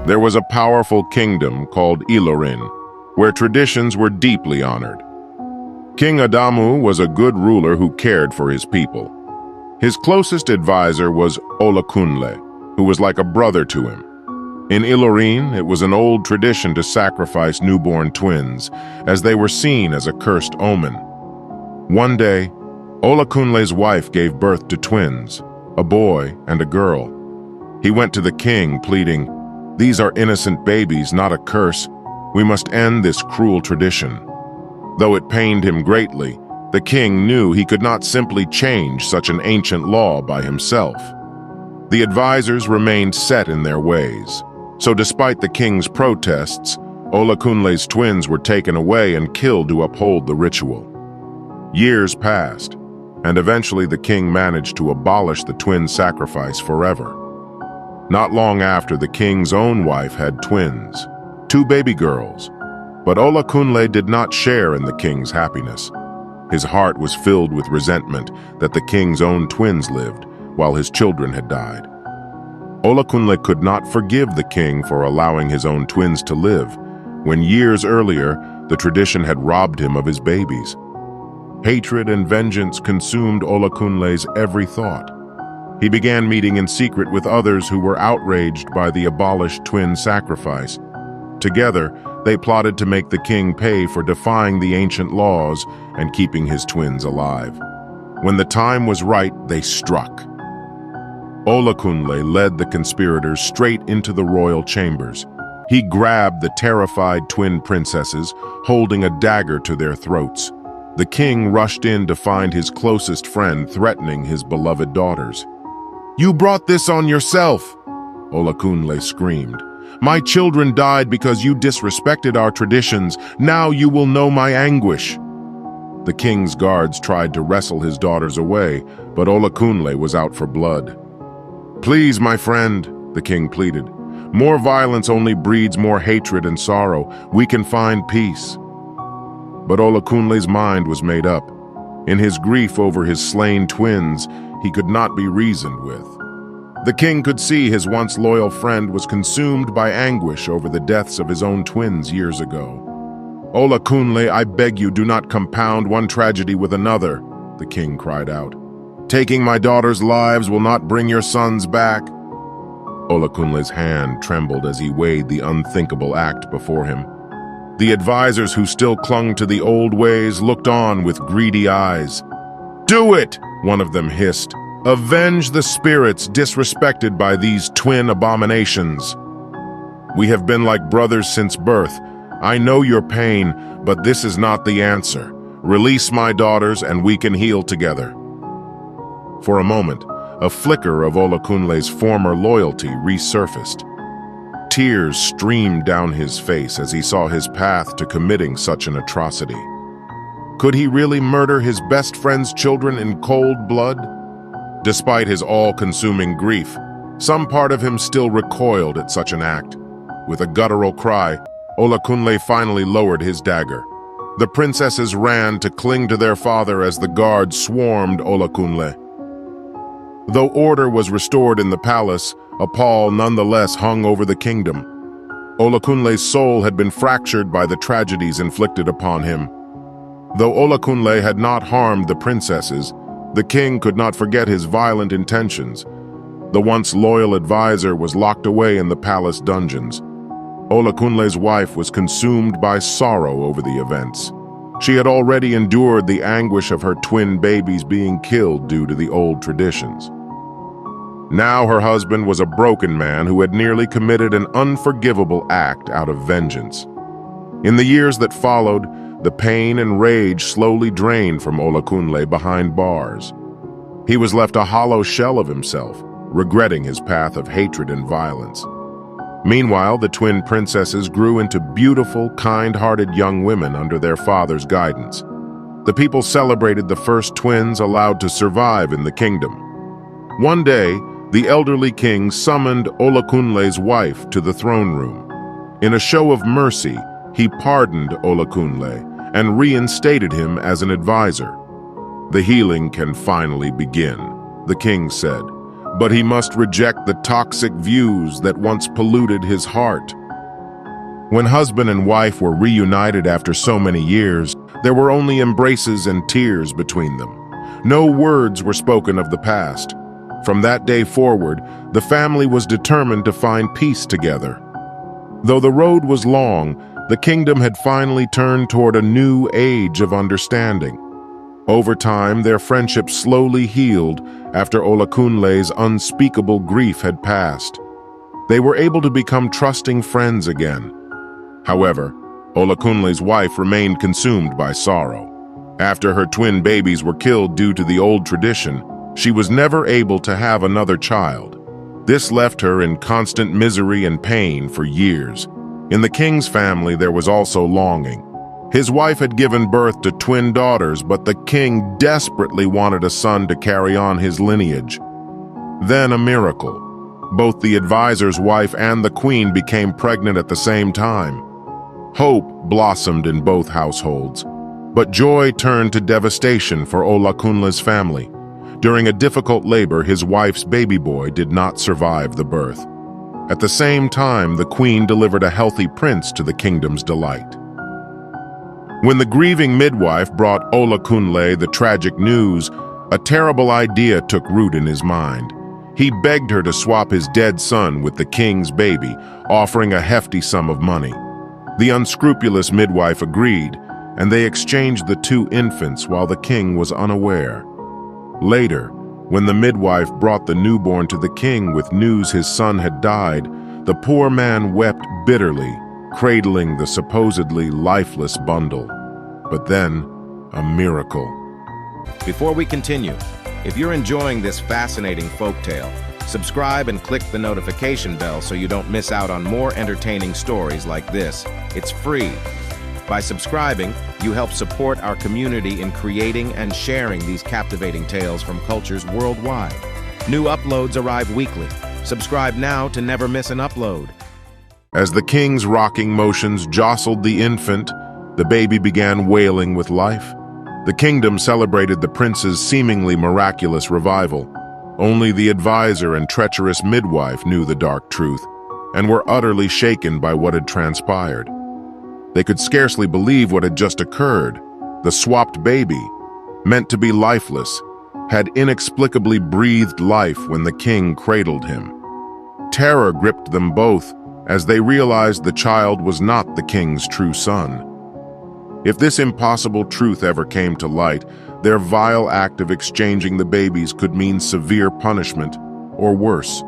There was a powerful kingdom called Ilorin, where traditions were deeply honored. King Adamu was a good ruler who cared for his people. His closest advisor was Olakunle, who was like a brother to him. In Ilorin, it was an old tradition to sacrifice newborn twins, as they were seen as a cursed omen. One day, Olakunle's wife gave birth to twins, a boy and a girl. He went to the king, pleading, "These are innocent babies, not a curse. We must end this cruel tradition." Though it pained him greatly, the king knew he could not simply change such an ancient law by himself. The advisors remained set in their ways. So despite the king's protests, Olakunle's twins were taken away and killed to uphold the ritual. Years passed, and eventually the king managed to abolish the twin sacrifice forever. Not long after, the king's own wife had twins, two baby girls, but Olakunle did not share in the king's happiness. His heart was filled with resentment that the king's own twins lived, while his children had died. Olakunle could not forgive the king for allowing his own twins to live, when years earlier, the tradition had robbed him of his babies. Hatred and vengeance consumed Olakunle's every thought. He began meeting in secret with others who were outraged by the abolished twin sacrifice. Together, they plotted to make the king pay for defying the ancient laws and keeping his twins alive. When the time was right, they struck. Olakunle led the conspirators straight into the royal chambers. He grabbed the terrified twin princesses, holding a dagger to their throats. The king rushed in to find his closest friend threatening his beloved daughters. "You brought this on yourself!" Olakunle screamed. "My children died because you disrespected our traditions. Now you will know my anguish." The king's guards tried to wrestle his daughters away, but Olakunle was out for blood. "Please, my friend," the king pleaded. "More violence only breeds more hatred and sorrow. We can find peace." But Olakunle's mind was made up. In his grief over his slain twins, he could not be reasoned with. The king could see his once loyal friend was consumed by anguish over the deaths of his own twins years ago. "Olakunle, I beg you, do not compound one tragedy with another," the king cried out. "Taking my daughters' lives will not bring your sons back." Olakunle's hand trembled as he weighed the unthinkable act before him. The advisors who still clung to the old ways looked on with greedy eyes. "Do it!" one of them hissed. "Avenge the spirits disrespected by these twin abominations." "We have been like brothers since birth. I know your pain, but this is not the answer. Release my daughters and we can heal together." For a moment, a flicker of Olakunle's former loyalty resurfaced. Tears streamed down his face as he saw his path to committing such an atrocity. Could he really murder his best friend's children in cold blood? Despite his all-consuming grief, some part of him still recoiled at such an act. With a guttural cry, Olakunle finally lowered his dagger. The princesses ran to cling to their father as the guards swarmed Olakunle. Though order was restored in the palace, a pall nonetheless hung over the kingdom. Olakunle's soul had been fractured by the tragedies inflicted upon him. Though Olakunle had not harmed the princesses, the king could not forget his violent intentions. The once loyal advisor was locked away in the palace dungeons. Olakunle's wife was consumed by sorrow over the events. She had already endured the anguish of her twin babies being killed due to the old traditions. Now her husband was a broken man who had nearly committed an unforgivable act out of vengeance. In the years that followed, the pain and rage slowly drained from Olakunle behind bars. He was left a hollow shell of himself, regretting his path of hatred and violence. Meanwhile, the twin princesses grew into beautiful, kind-hearted young women under their father's guidance. The people celebrated the first twins allowed to survive in the kingdom. One day, the elderly king summoned Olakunle's wife to the throne room. In a show of mercy, he pardoned Olakunle and reinstated him as an advisor. "The healing can finally begin," the king said. but he must reject the toxic views that once polluted his heart. When husband and wife were reunited after so many years, there were only embraces and tears between them. No words were spoken of the past. From that day forward, the family was determined to find peace together. Though the road was long, the kingdom had finally turned toward a new age of understanding. Over time, their friendship slowly healed after Olakunle's unspeakable grief had passed. They were able to become trusting friends again. However, Olakunle's wife remained consumed by sorrow. After her twin babies were killed due to the old tradition, she was never able to have another child. This left her in constant misery and pain for years. In the king's family, there was also longing. His wife had given birth to twin daughters, but the king desperately wanted a son to carry on his lineage. Then a miracle. Both the advisor's wife and the queen became pregnant at the same time. Hope blossomed in both households, but joy turned to devastation for Olakunle's family. During a difficult labor, his wife's baby boy did not survive the birth. At the same time, the queen delivered a healthy prince to the kingdom's delight. When the grieving midwife brought Olakunle the tragic news, a terrible idea took root in his mind. He begged her to swap his dead son with the king's baby, offering a hefty sum of money. The unscrupulous midwife agreed, and they exchanged the two infants while the king was unaware. Later, when the midwife brought the newborn to the king with news his son had died, the poor man wept bitterly, cradling the supposedly lifeless bundle. But then, a miracle. Before we continue, if you're enjoying this fascinating folktale, subscribe and click the notification bell so you don't miss out on more entertaining stories like this. It's free. By subscribing, you help support our community in creating and sharing these captivating tales from cultures worldwide. New uploads arrive weekly. Subscribe now to never miss an upload. As the king's rocking motions jostled the infant, the baby began wailing with life. The kingdom celebrated the prince's seemingly miraculous revival. Only the advisor and treacherous midwife knew the dark truth and were utterly shaken by what had transpired. They could scarcely believe what had just occurred. The swapped baby, meant to be lifeless, had inexplicably breathed life when the king cradled him. Terror gripped them both as they realized the child was not the king's true son. If this impossible truth ever came to light, their vile act of exchanging the babies could mean severe punishment, or worse.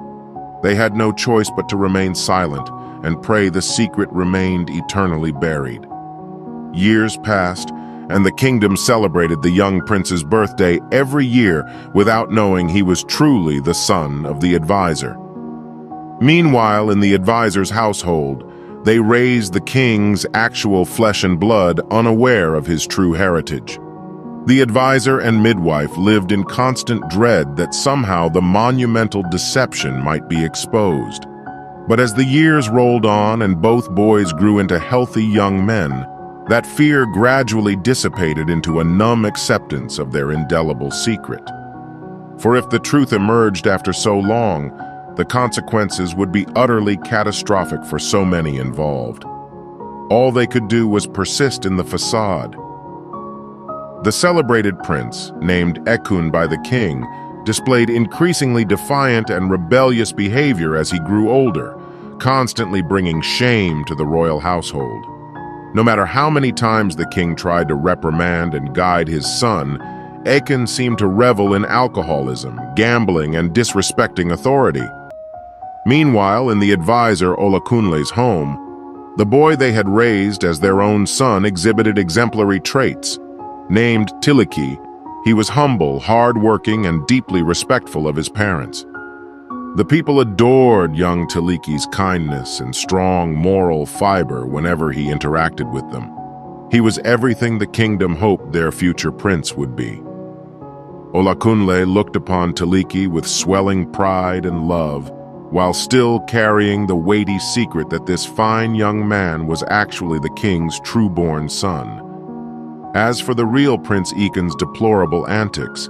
They had no choice but to remain silent and pray the secret remained eternally buried. Years passed, and the kingdom celebrated the young prince's birthday every year without knowing he was truly the son of the advisor. Meanwhile, in the advisor's household, they raised the king's actual flesh and blood, unaware of his true heritage. The advisor and midwife lived in constant dread that somehow the monumental deception might be exposed. But as the years rolled on and both boys grew into healthy young men, that fear gradually dissipated into a numb acceptance of their indelible secret. For if the truth emerged after so long, the consequences would be utterly catastrophic for so many involved. All they could do was persist in the facade. The celebrated prince, named Ekun by the king, displayed increasingly defiant and rebellious behavior as he grew older, constantly bringing shame to the royal household. No matter how many times the king tried to reprimand and guide his son, Ekun seemed to revel in alcoholism, gambling, and disrespecting authority. Meanwhile, in the advisor Olakunle's home, the boy they had raised as their own son exhibited exemplary traits. Named Tiliki, he was humble, hard-working, and deeply respectful of his parents. The people adored young Tiliki's kindness and strong moral fiber whenever he interacted with them. He was everything the kingdom hoped their future prince would be. Olakunle looked upon Tiliki with swelling pride and love, while still carrying the weighty secret that this fine young man was actually the king's true-born son. As for the real Prince Ekun's deplorable antics,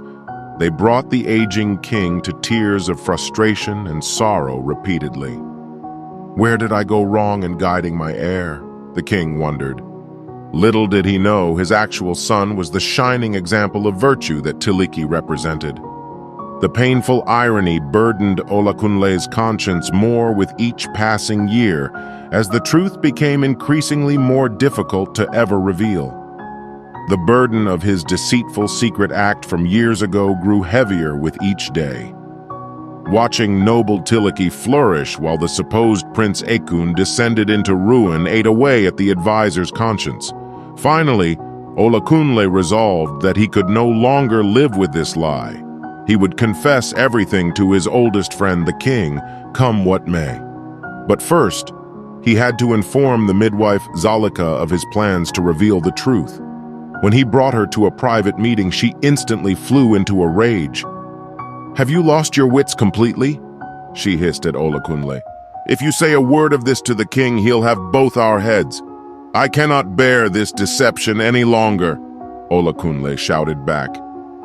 They brought the aging king to tears of frustration and sorrow repeatedly. Where did I go wrong in guiding my heir? The king wondered. Little did he know his actual son was the shining example of virtue that Tiliki represented. The painful irony burdened Olakunle's conscience more with each passing year, as the truth became increasingly more difficult to ever reveal. The burden of his deceitful secret act from years ago grew heavier with each day. Watching noble Tiliki flourish while the supposed Prince Ekun descended into ruin ate away at the advisor's conscience. Finally, Olakunle resolved that he could no longer live with this lie. He would confess everything to his oldest friend, the king, come what may. But first, he had to inform the midwife Zalika of his plans to reveal the truth. When he brought her to a private meeting, she instantly flew into a rage. "Have you lost your wits completely?" she hissed at Olakunle. "If you say a word of this to the king, he'll have both our heads. I cannot bear this deception any longer," Olakunle shouted back.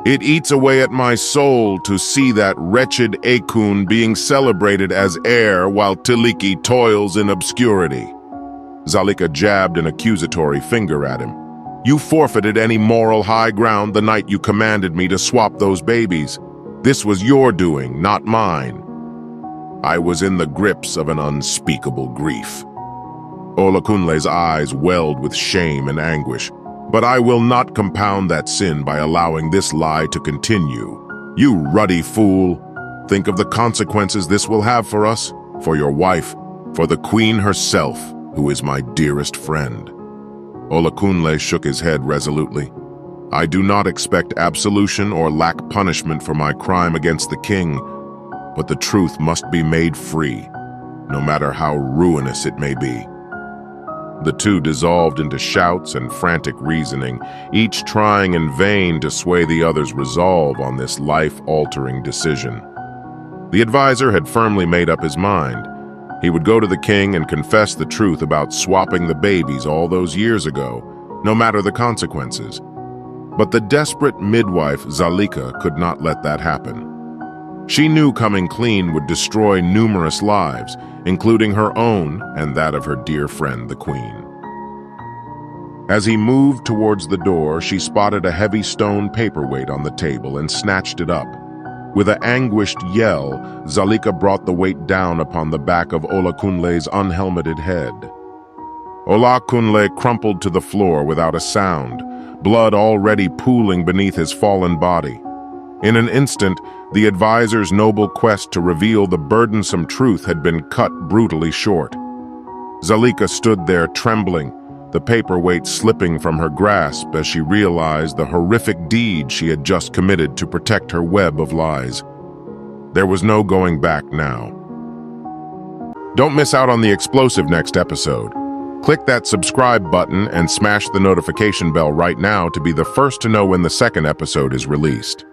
"It eats away at my soul to see that wretched Ekun being celebrated as heir while Tiliki toils in obscurity." Zalika jabbed an accusatory finger at him. "You forfeited any moral high ground the night you commanded me to swap those babies. This was your doing, not mine." I was in the grips of an unspeakable grief. Olakunle's eyes welled with shame and anguish. "But I will not compound that sin by allowing this lie to continue. You ruddy fool! Think of the consequences this will have for us, for your wife, for the queen herself, who is my dearest friend." Olakunle shook his head resolutely. "I do not expect absolution or lack punishment for my crime against the king, but the truth must be made free, no matter how ruinous it may be." The two dissolved into shouts and frantic reasoning, each trying in vain to sway the other's resolve on this life-altering decision. The advisor had firmly made up his mind. He would go to the king and confess the truth about swapping the babies all those years ago, no matter the consequences. But the desperate midwife Zalika could not let that happen. She knew coming clean would destroy numerous lives, including her own and that of her dear friend, the queen. As he moved towards the door, she spotted a heavy stone paperweight on the table and snatched it up. With an anguished yell, Zalika brought the weight down upon the back of Olakunle's unhelmeted head. Olakunle crumpled to the floor without a sound, blood already pooling beneath his fallen body. In an instant, the advisor's noble quest to reveal the burdensome truth had been cut brutally short. Zalika stood there trembling, the paperweight slipping from her grasp as she realized the horrific deed she had just committed to protect her web of lies. There was no going back now. Don't miss out on the explosive next episode. Click that subscribe button and smash the notification bell right now to be the first to know when the second episode is released.